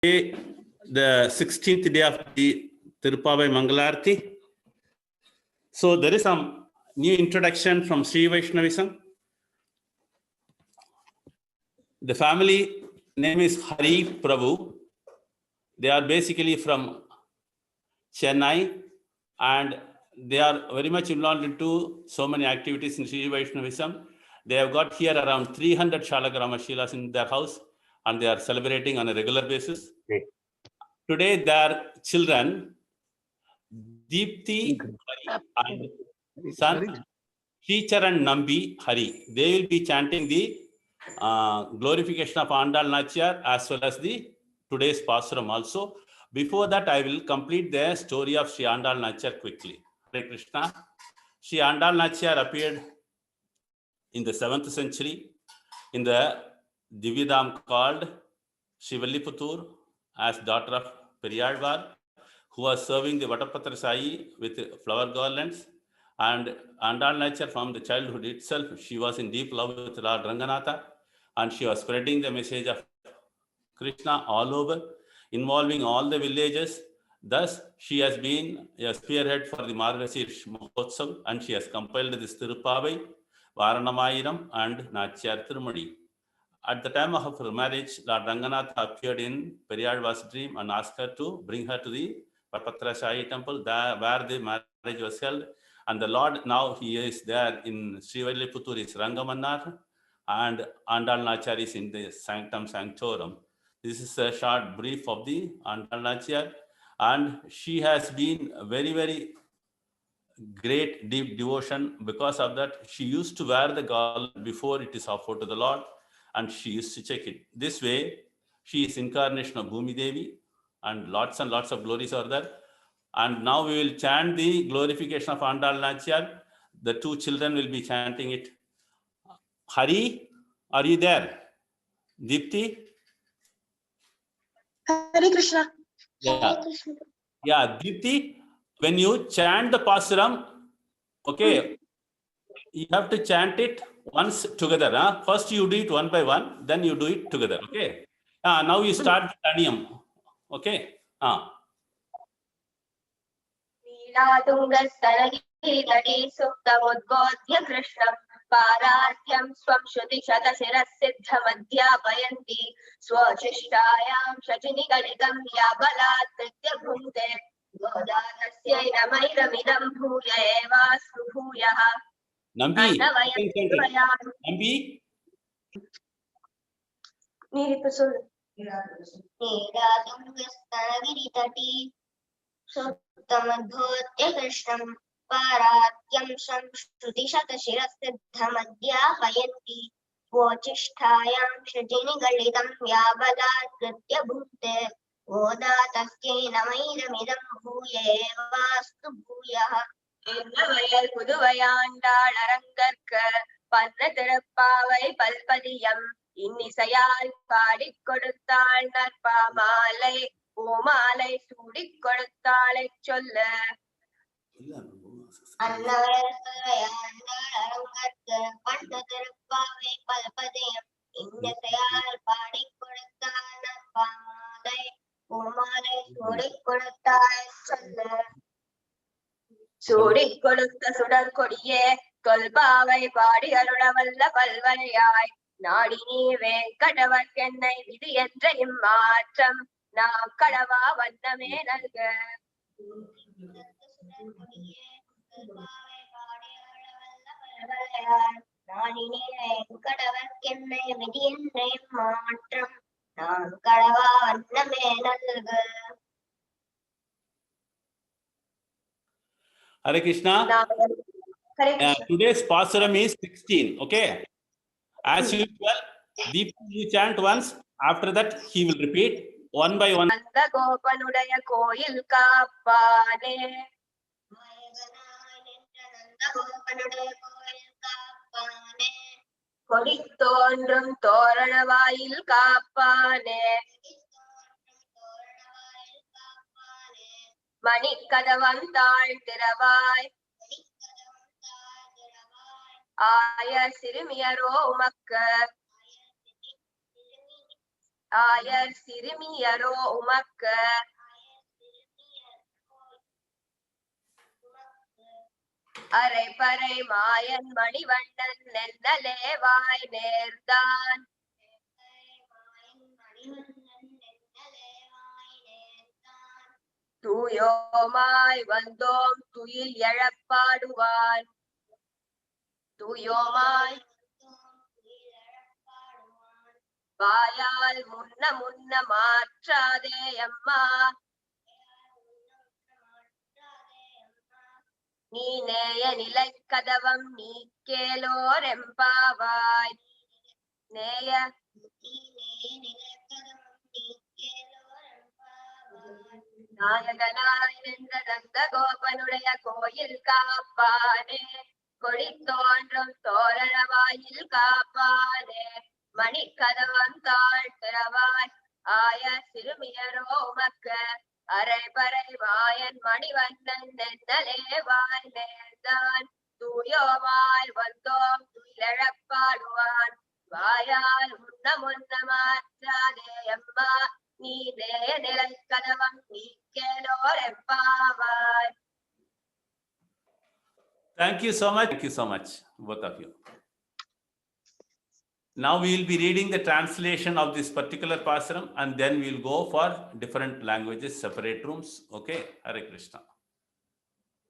The 16th day of the Tirupavai Mangalarti. So there is some new introduction from Sri Vaishnavism. The family name is Hari Prabhu. They are basically from Chennai and they are very much involved into so many activities in Sri Vaishnavism. They have got here around 300 Shalagrama Shilas in their house and they are celebrating on a regular basis. Okay. Today, their children, Deepthi and son, teacher and Nambi Hari, they will be chanting the glorification of Andal Nachiyar as well as the today's Pasuram also. Before that, I will complete the story of Sri Andal Nachiyar quickly. Hare Krishna. Sri Andal Nachiyar appeared in the 7th century in the Dividam called Shivalliputtur as daughter of Periyalvar, who was serving the Vatapatra Sai with flower garlands. And Andal Nachiyar from the childhood itself, she was in deep love with Lord Ranganatha and she was spreading the message of Krishna all over, involving all the villages. Thus, she has been a spearhead for the Margasirish Mahotsav and she has compiled this Tirupavai, Varanamayiram and Nachiyar Tirumadi. At the time of her marriage, Lord Ranganatha appeared in Periyalvar's dream and asked her to bring her to the Vatapatra Sai temple where the marriage was held. And the Lord, now he is there in Srivilliputtur is Rangamannar and Andal Nachiyar is in the Sanctum Sanctorum. This is a short brief of the Andal Nachiyar. And she has been very, very great deep devotion. Because of that, she used to wear the garland before it is offered to the Lord and she used to check it. This way, she is incarnation of Bhumi Devi and lots of glories are there. And now we will chant the glorification of Andal Nachiyar. The two children will be chanting it. Hari, are you there? Deepthi? Hare Krishna. Yeah. Yeah, Deepthi, when you chant the Pasuram, okay, you have to chant it once together. Huh? First you do it one by one, then you do it together. Okay. Now you start the Taniyam. Okay. लीलातुङ्गस्तनगिरितटे सुप्तमुद्बोध्य कृष्णं पारार्ध्यं स्वं श्रुतिशतशिरःसिद्धमध्यापयन्ति स्वशिष्टायां शचिनिगलितं या बलात्कृत्य भुङ्क्ते गोदा तस्यै नमैरमिदं भूय एवास्तु भूयः Nambi. लीलातुङ्गस्तनगिरितटे सुप्तमुद्बोध्य कृष्णं पारात्यं श्रुतिशतशिरःसिद्धमध्यापयन्ति स्वोच्छिष्टायां शचिनिगलितं या बलात्कृत्य भुङ्क्ते गोदा तस्यै नमैरमिदं भूय एवास्तु भूयः வயல் புதுவையாண்டாள் அரங்கற்க பன்ன திறப்பாவை பல்பதியம் இன்னிசையால் பாடிக் கொடுத்தாள் நற்பாமாலை பூமாலை சூடிக் கொடுத்தாளை சொல்ல அன்னவயல் அரங்கற்க பன்ன திறப்பாவை பல்பதியம் இன்னிசையால் பாடிக் கொடுத்தாள் நற்பாமாலை பூமாலை சூடிக் கொடுத்தாளை சொல்ல சூடிக் கொடுத்த சுடர் கொடியே தொல்பாவை பாடி அருளவல்ல பல்வனையாய் நாடி நீ வேங்கடவர்க்கென்னை விதி என்ற இம்மாற்றம் நாம் கடவா வண்ணமே நல்க நாடி நீ வேங்கடவர்க்கென்னை விதி என்ற இம்மாற்றம் நாம் கடவா வண்ணமே நல்க. Hare Krishna. Today's Pasuram is 16. Okay. As usual, Deep you chant once. After that, he will repeat one by one. Gopanudaya koil kaapane. Kodithondrum thoranavayil kaapane. மணிக்கதவந்தாள் திறவாய் ஆய சிறுமியரோ உமக்க ஆயர் சிறுமியரோ உமக்கு அரைபறை மாயன் மணிவண்ணன் நென்னலேவாய் நேர்ந்தான் தூயோமாய் வந்தோம் துயில் எழப்பாடுவான் தூயோமாய் வாயால் முன்ன முன்ன மாற்றாதே அம்மா நீ நேய நிலை கதவம் நீ கேளோர் எம்பாவாய் நேய நாயகனாய் நின்ற நந்த கோபனுடைய கோயில் காப்பானே கொடி தோன்றும் தோரணவாயில் காப்பானே மணிக்கதவம் தாழ்த்திரவாய் ஆய சிறுமியரோ உமக்கு அரைபறை மாயன் மணிவண்ணன் நென்னலேவாய் நேர்ந்தான் தூயோமாய் வந்தோம் துயிலழப்பாடுவான் வாயால் முன்ன முன்ன மாற்றாதே அம்மா நீ நேய நிலை கதவம் நீ கேளோர் எம்பாவாய். Thank you so much, both of you. Now we will be reading the translation of this particular pasuram and then we will go for different languages, separate rooms. Okay, Hare Krishna.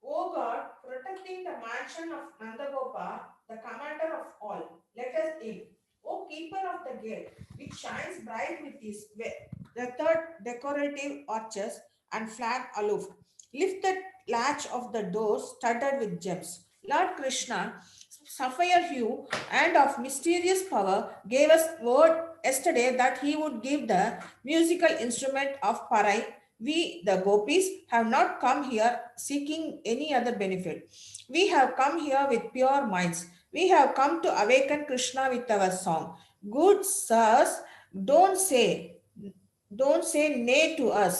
O God, protecting the mansion of Nandagopa, the commander of all, let us in. O keeper of the gate, which shines bright with his the third decorative arches and flag aloof, lift the latch of the door studded with gems. Lord Krishna, sapphire hue and of mysterious power, gave us word yesterday that he would give the musical instrument of Parai. We, the gopis, have not come here seeking any other benefit. We have come here with pure minds. We have come to awaken Krishna with our song. Good sirs, don't say nay to us.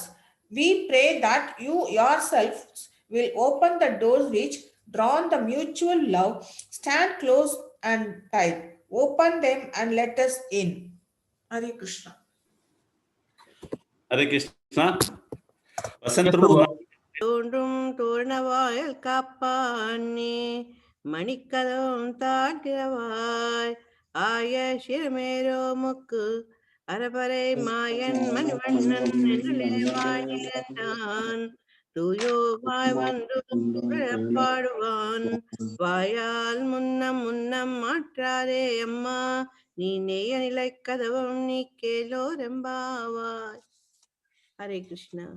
We pray that you yourselves will open the doors which, drawn the mutual love, stand close and tight. Open them and let us in. Hare Krishna. Hare Krishna. Vasant Prabhu. தோன்றும் தோரணவாயில் காப்பானே மணிக்கதவும் தாழ்கிறவாய் ஆய சிறுமேரோ முக்கு அரபரை மாயன் மணிவண்ணன் நின்றான் தூயோமாய் வந்து பாடுவான் வாயால் முன்னம் முன்னம் மாற்றாதே அம்மா நீ நேய நிலை கதவும் நீ கேளோரெம்பாவாய். ஹரே கிருஷ்ணா.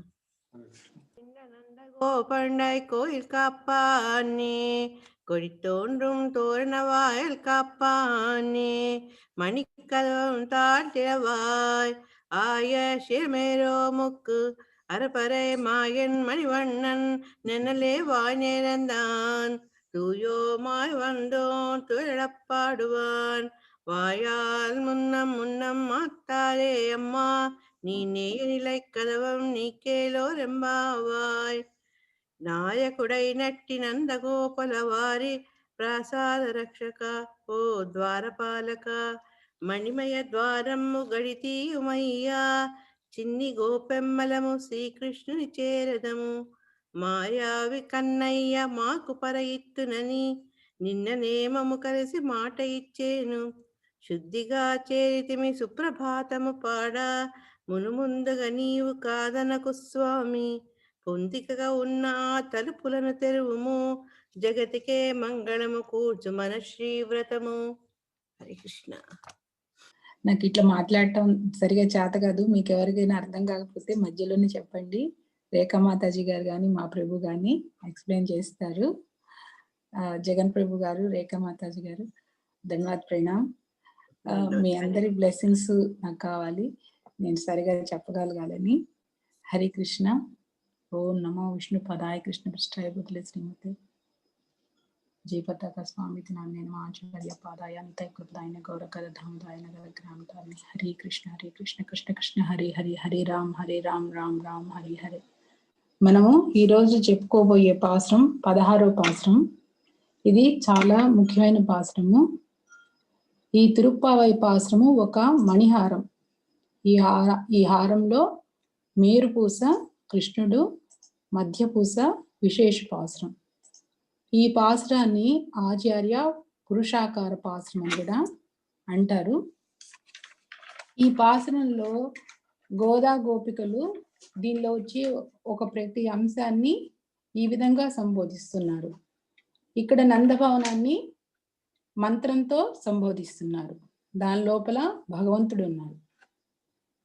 கோபண்டாய் கோயில் காப்பானே கொடி தோன்றும் தோரணவாயில் காப்பானே மணிக்கதவம் தாழ்த்திரவாய் ஆய சிறுமேரோ முக்கு அரபரை மாயன் மணிவண்ணன் நென்னலே வாய் நேர்ந்தான் தூயோமாய் வந்தோன் துயரப்பாடுவான் வாயால் முன்னம் முன்னம் மாத்தாரே அம்மா நீ நேய நிலை கதவம் நீ கேளோரெம்பாவாய். నాయకుడై నట్టి నందగోపల వారి ప్రసాద రక్షక ఓ ద్వారపాలక మణిమయ ద్వారము గడితీయుమయ్యా చిన్ని గోపెమ్మలము శ్రీకృష్ణుని చేరదము మాయావి కన్నయ్య మాకు పరయిత్తునని నిన్న నేమము కలిసి మాట ఇచ్చేను శుద్ధిగా చేరితిమి సుప్రభాతము పాడా మునుముందుగా నీవు కాదనకు స్వామి పొందికగా ఉన్న తలుపులను తెరువుము జగతికే మంగళము కూర్చు మన శ్రీవ్రతము. హరే కృష్ణ. నాకు ఇట్లా మాట్లాడటం సరిగా చేత కాదు, మీకు ఎవరికైనా అర్థం కాకపోతే మధ్యలోనే చెప్పండి. రేఖా మాతాజీ గారు కానీ మా ప్రభు కానీ ఎక్స్ప్లెయిన్ చేస్తారు. జగన్ ప్రభు గారు, రేఖా మాతాజీ గారు, ధన్యవాద్ ప్రణామ్. మీ అందరి బ్లెస్సింగ్స్ నాకు కావాలి, నేను సరిగా చెప్పగలగాలని. హరి కృష్ణ. ఓం నమో విష్ణు పదాయ కృష్ణ పృష్ఠాయ బుద్ధులే శ్రీమతి జయపతాక స్వామి నాన్న ఆచార్య పాదాయ నితయ కృపదాయన గౌరకర ధామదాయన గ్రామదాన్ని. హరి కృష్ణ కృష్ణ కృష్ణ హరి హరి హరే రామ్ రామ్ రామ్ హరి హరే. మనము ఈరోజు చెప్పుకోబోయే పాసురం 16వ పాసురం. ఇది చాలా ముఖ్యమైన పాసురము. ఈ తిరుప్పావై పాసురము ఒక మణిహారం. ఈ హారంలో మేరుపూస కృష్ణుడు, మధ్యపూస విశేష పాసురం. ఈ పాసురాన్ని ఆచార్య పురుషాకార పాసురం అని కూడా అంటారు. ఈ పాసురంలో గోదా గోపికలు దీనిలో వచ్చి ఒక ప్రతి అంశాన్ని ఈ విధంగా సంబోధిస్తున్నారు. ఇక్కడ నందభవనాన్ని మంత్రంతో సంబోధిస్తున్నారు. దాని లోపల భగవంతుడు ఉన్నారు.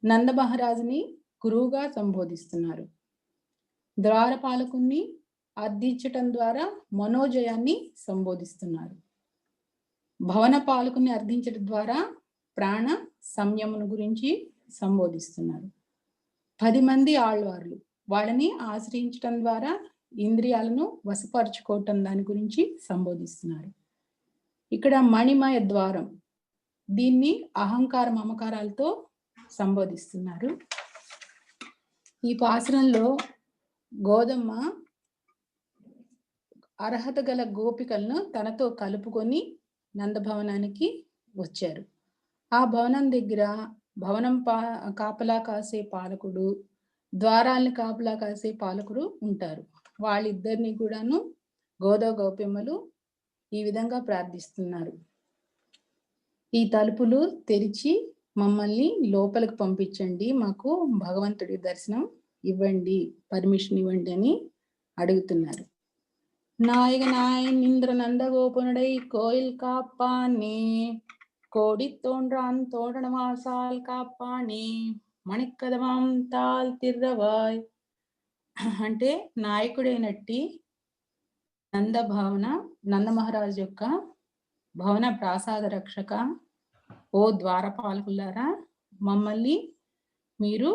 నంద మహారాజుని గురువుగా సంబోధిస్తున్నారు. ద్వారపాలకుని అర్థించటం ద్వారా మనోజయాన్ని సంబోధిస్తున్నారు. భవన పాలకుని అర్థించడం ద్వారా ప్రాణ సంయమను గురించి సంబోధిస్తున్నారు. 10 మంది ఆళ్వార్లు, వాళ్ళని ఆశ్రయించటం ద్వారా ఇంద్రియాలను వశపరుచుకోవటం దాని గురించి సంబోధిస్తున్నారు. ఇక్కడ మణిమయ ద్వారం, దీన్ని అహంకార మమకారాలతో సంబోధిస్తున్నారు. ఈ పాసురంలో గోదమ్మ అర్హత గల గోపికలను తనతో కలుపుకొని నందభవనానికి వచ్చారు. ఆ భవనం దగ్గర భవనం కాపలా కాసే పాలకుడు, ద్వారాల్ని కాపలా కాసే పాలకుడు ఉంటారు. వాళ్ళిద్దరిని కూడాను గోదా గోపిమ్మలు ఈ విధంగా ప్రార్థిస్తున్నారు. ఈ తలుపులు తెరిచి మమ్మల్ని లోపలికి పంపించండి, మాకు భగవంతుడి దర్శనం ఇవ్వండి, పర్మిషన్ ఇవ్వండి అని అడుగుతున్నారు. நாயக நாயன் இந்திர நந்தகோபனுடை கோயில் காப்பானே, கோடி தோன்றான் தோரணமாசால் కాపానే, మణికదమం తాల్ తిర్రవాయ్. అంటే నాయకుడైనట్టి నంద మహారాజు యొక్క భవన ప్రాసాద రక్షక, ఓ ద్వారపాలకులారా, మమ్మల్ని మీరు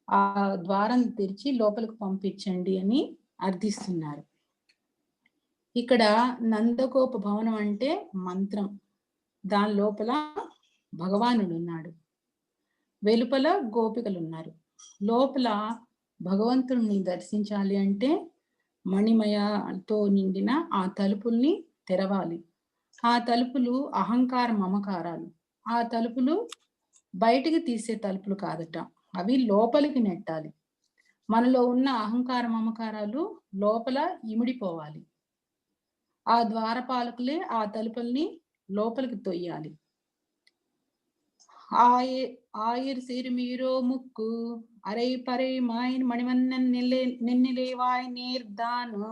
ఆ ద్వారం తెరిచి లోపలికి పంపించండి అని అర్థిస్తున్నారు. ఇక్కడ నందగోప భవనం అంటే మంత్రం, దాని లోపల భగవానుడు ఉన్నాడు, వెలుపల గోపికలు ఉన్నారు. లోపల భగవంతుడిని దర్శించాలి అంటే మణిమయతో నిండిన ఆ తలుపుల్ని తెరవాలి. ఆ తలుపులు అహంకార మమకారాలు, ఆ తలుపులు బయటికి తీసే తలుపులు కాదట, అవి లోపలికి నెట్టాలి. మనలో ఉన్న అహంకార మమకారాలు లోపల ఇమిడిపోవాలి. ఆ ద్వారపాలకులే ఆ తలుపుల్ని లోపలికి తొయ్యాలి. ஆயிர் சிறுமீரோ முக்கு அரை பறை மாயின் மணிவண்ணன் நென்னிலேவாய் நேர்தானு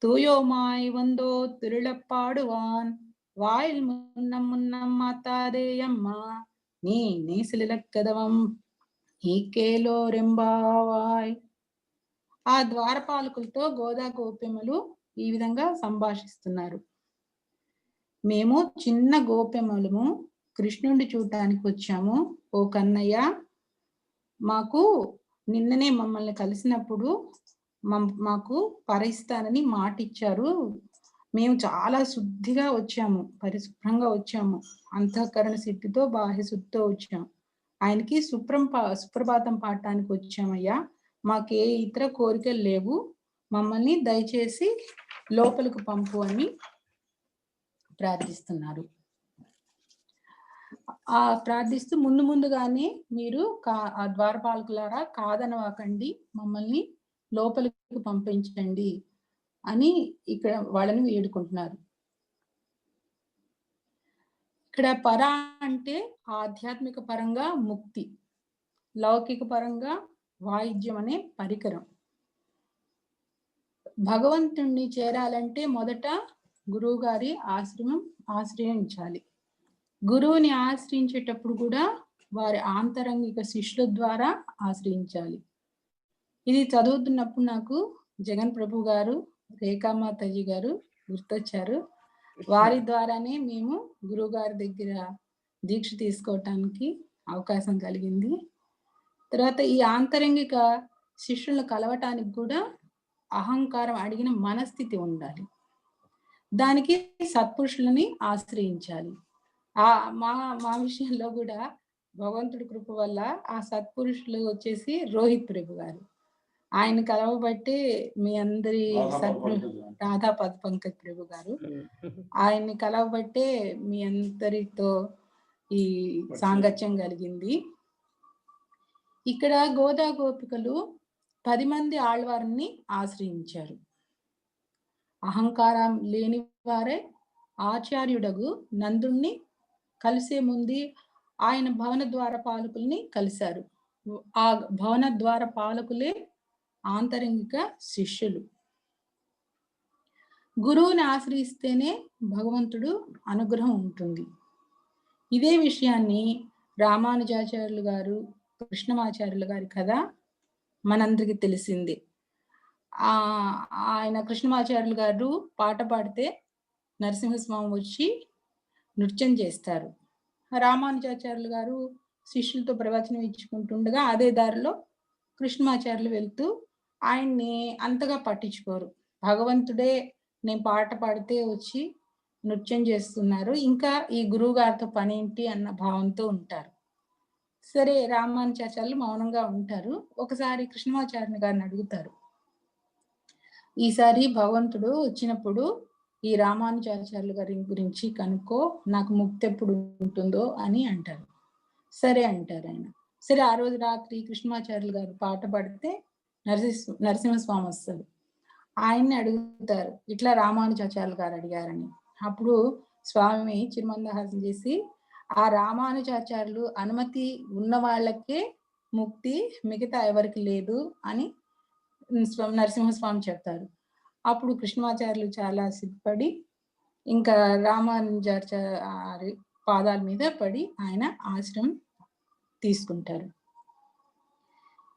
தூயோமாய் வந்தோ திருளப்பாடுவான் வாயில் முன்னம் முன்னம் மாத்தாதேயம்மா நீ నేసిలకదవం ఈకేలో రెంబావాయ్. ఆ ద్వారపాలకులతో గోదా గోప్యములు ఈ విధంగా సంభాషిస్తున్నారు. మేము చిన్న గోప్యములము, కృష్ణుడిని చూడటానికి వచ్చాము. ఓ కన్నయ్య, మాకు నిన్ననే మమ్మల్ని కలిసినప్పుడు మాకు పరిస్తానని మాట ఇచ్చారు. మేము చాలా శుద్ధిగా వచ్చాము, పరిశుభ్రంగా వచ్చాము, అంతఃకరణ శుద్ధితో బాహ్య శుద్ధితో వచ్చాము. ఆయనకి సుప్రభాతం పాడటానికి వచ్చామయ్యా, మాకే ఇతర కోరికలు లేవు, మమ్మల్ని దయచేసి లోపలికి పంపు అని ప్రార్థిస్తున్నారు. ఆ ప్రార్థిస్తూ ముందుగానే మీరు ఆ ద్వారపాలకులారా కాదనవాకండి, మమ్మల్ని లోపలికి పంపించండి అని ఇక్కడ వాళ్ళని వేడుకుంటున్నారు. ఇక్కడ పర అంటే ఆధ్యాత్మిక పరంగా ముక్తి, లౌకిక పరంగా వాయిద్యం అనే పరికరం. భగవంతుణ్ణి చేరాలంటే మొదట గురువు గారి ఆశ్రయించాలి. గురువుని ఆశ్రయించేటప్పుడు కూడా వారి ఆంతరంగిక శిష్యుల ద్వారా ఆశ్రయించాలి. ఇది చదువుతున్నప్పుడు నాకు జగన్ ప్రభు గారు, రేఖామాతాజీ గారు గుర్తొచ్చారు. వారి ద్వారానే మేము గురువు గారి దగ్గర దీక్ష తీసుకోవటానికి అవకాశం కలిగింది. తర్వాత ఈ ఆంతరంగిక శిష్యులను కలవటానికి కూడా అహంకారం అడిగిన మనస్థితి ఉండాలి. దానికి సత్పురుషులని ఆశ్రయించాలి. మా విషయంలో కూడా భగవంతుడి కృప వల్ల ఆ సత్పురుషులు వచ్చేసి రోహిత్ ప్రభు గారు, ఆయన కలవబట్టి మీ అందరి రాధా పద పంకజ్ ప్రభు గారు, ఆయన్ని కలవబట్టే మీ అందరితో ఈ సాంగత్యం కలిగింది. ఇక్కడ గోదా గోపికలు 10 మంది ఆళ్వారిని ఆశ్రయించారు. అహంకారం లేని వారే ఆచార్యుడగు నందుణ్ణి కలిసే ముందు ఆయన భవన ద్వార పాలకుల్ని కలిశారు. ఆ భవన ద్వార పాలకులే ఆంతరంగిక శిష్యులు. గురువుని ఆశ్రయిస్తేనే భగవంతుడు అనుగ్రహం ఉంటుంది. ఇదే విషయాన్ని రామానుజాచార్యులు గారు, కృష్ణమాచార్యులు గారి కథ మనందరికీ తెలిసింది. ఆయన కృష్ణమాచార్యులు గారు పాట పాడితే నరసింహస్వామి వచ్చి నృత్యం చేస్తారు. రామానుజాచార్యులు గారు శిష్యులతో ప్రవచనం ఇచ్చుకుంటుండగా అదే దారిలో కృష్ణమాచార్యులు వెళ్తూ ఆయన్ని అంతగా పట్టించుకోరు. భగవంతుడే నేను పాట పాడితే వచ్చి నృత్యం చేస్తున్నారు, ఇంకా ఈ గురువు గారితో పని ఏంటి అన్న భావంతో ఉంటారు. సరే, రామానుజాచార్యులు మౌనంగా ఉంటారు. ఒకసారి కృష్ణమాచార్యుని గారిని అడుగుతారు, ఈసారి భగవంతుడు వచ్చినప్పుడు ఈ రామానుజాచార్యులు గారి గురించి కనుక్కో, నాకు ముక్తి ఎప్పుడు ఉంటుందో అని అంటారు. సరే అంటారు ఆయన. సరే, ఆ రోజు రాత్రి కృష్ణమాచార్యులు గారు పాట పాడితే నరసింహస్వామి వస్తారు. ఆయన్ని అడుగుతారు, ఇట్లా రామానుజాచార్యులు గారు అడిగారని. అప్పుడు స్వామి చిరుమందహాసం చేసి, ఆ రామానుజాచార్యులు అనుమతి ఉన్న వాళ్ళకే ముక్తి, మిగతా ఎవరికి లేదు అని నరసింహస్వామి చెప్తారు. అప్పుడు కృష్ణమాచార్యులు చాలా సిద్ధపడి ఇంకా రామానుజాచార్య పాదాల మీద పడి ఆయన ఆశ్రమం తీసుకుంటారు.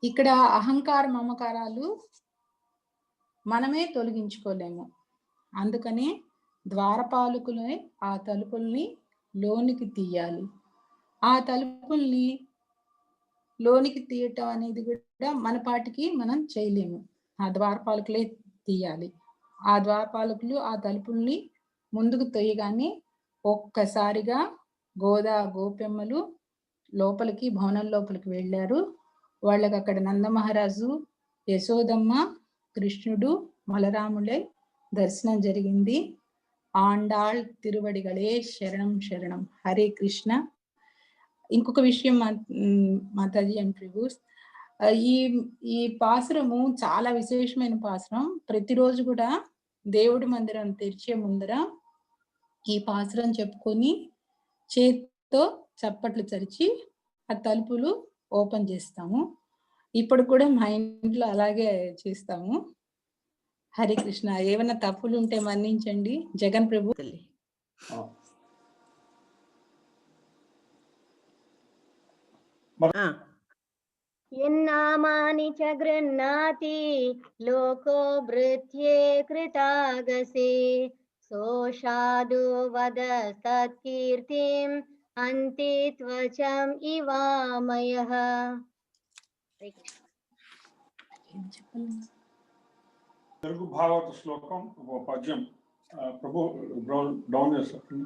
ఇక్కడ అహంకార మమకారాలు మనమే తొలగించుకోలేము. అందుకనే ద్వారపాలకులే ఆ తలుపుల్ని లోనికి తీయాలి. ఆ తలుపుల్ని లోనికి తీయటం అనేది కూడా మన పాటికి మనం చేయలేము. ఆ ద్వారపాలకులే తీయాలి. ఆ ద్వారపాలకులు ఆ తలుపుల్ని ముందుకు తొయ్యగానే ఒక్కసారిగా గోదా గోపెమ్మలు లోపలికి, భవనం లోపలికి వెళ్ళారు. వాళ్ళకి అక్కడ నందమహారాజు, యశోదమ్మ, కృష్ణుడు, బలరాములే దర్శనం జరిగింది. ఆండాళ్ తిరువడిగలే శరణం శరణం. హరే కృష్ణ. ఇంకొక విషయం మాతాజీ అండ్ ప్రభుస్, ఈ పాసురము చాలా విశేషమైన పాసురం. ప్రతిరోజు కూడా దేవుడి మందిరం తెరిచే ముందర ఈ పాసురం చెప్పుకొని చేత్తో చప్పట్లు చరిచి ఆ తలుపులు ఓపెన్ చేస్తాము. ఇప్పుడు కూడా మా ఇంట్లో అలాగే చేస్తాము. హరే కృష్ణ. ఏమైనా తప్పులు ఉంటే మన్నించండి. జగన్ ప్రభు. యన్నామాని చ గృహ్ణాతి లోకో భృత్యే కృతాగసే సోషాదు వద సత్కీర్తిం అంతే త్వచం ఇవామయః. తెలుగు భాగవత శ్లోకం పద్యం ప్రభు డౌన్ చేస్తారు.